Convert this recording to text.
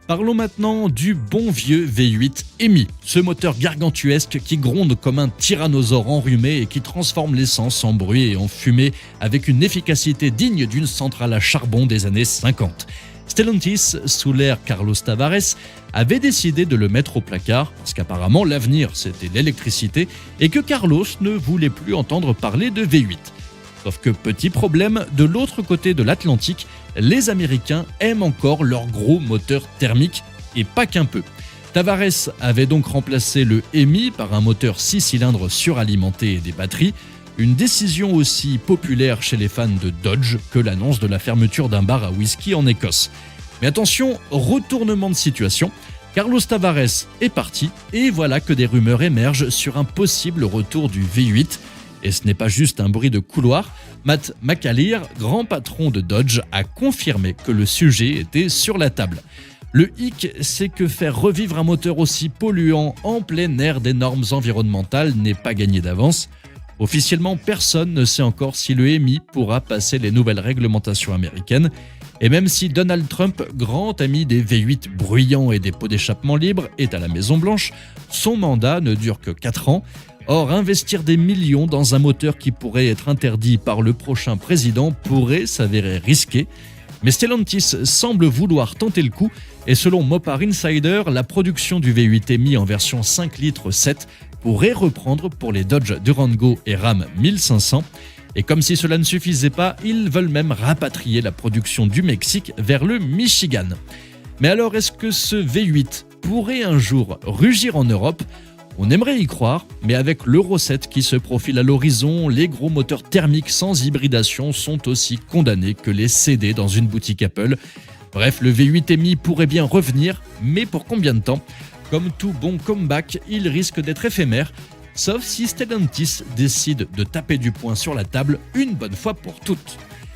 Parlons maintenant du bon vieux V8 EMI, ce moteur gargantuesque qui gronde comme un tyrannosaure enrhumé et qui transforme l'essence en bruit et en fumée avec une efficacité digne d'une centrale à charbon des années 50. Stellantis, sous l'ère Carlos Tavares, avait décidé de le mettre au placard, parce qu'apparemment l'avenir c'était l'électricité et que Carlos ne voulait plus entendre parler de V8. Sauf que petit problème, de l'autre côté de l'Atlantique, les Américains aiment encore leur gros moteur thermique, et pas qu'un peu. Tavares avait donc remplacé le EMI par un moteur 6 cylindres suralimenté et des batteries, une décision aussi populaire chez les fans de Dodge que l'annonce de la fermeture d'un bar à whisky en Écosse. Mais attention, retournement de situation, Carlos Tavares est parti et voilà que des rumeurs émergent sur un possible retour du V8. Et ce n'est pas juste un bruit de couloir, Matt McAleer, grand patron de Dodge, a confirmé que le sujet était sur la table. Le hic, c'est que faire revivre un moteur aussi polluant en plein air des normes environnementales n'est pas gagné d'avance. Officiellement, personne ne sait encore si le EMI pourra passer les nouvelles réglementations américaines. Et même si Donald Trump, grand ami des V8 bruyants et des pots d'échappement libres, est à la Maison-Blanche, son mandat ne dure que 4 ans. Or, investir des millions dans un moteur qui pourrait être interdit par le prochain président pourrait s'avérer risqué. Mais Stellantis semble vouloir tenter le coup et selon Mopar Insider, la production du V8 EMI en version 5 litres 7 pourrait reprendre pour les Dodge Durango et Ram 1500. Et comme si cela ne suffisait pas, ils veulent même rapatrier la production du Mexique vers le Michigan. Mais alors, est-ce que ce V8 pourrait un jour rugir en Europe ? On aimerait y croire, mais avec l'Euro 7 qui se profile à l'horizon, les gros moteurs thermiques sans hybridation sont aussi condamnés que les CD dans une boutique Apple. Bref, le V8 EMI pourrait bien revenir, mais pour combien de temps ? Comme tout bon comeback, il risque d'être éphémère, sauf si Stellantis décide de taper du poing sur la table une bonne fois pour toutes.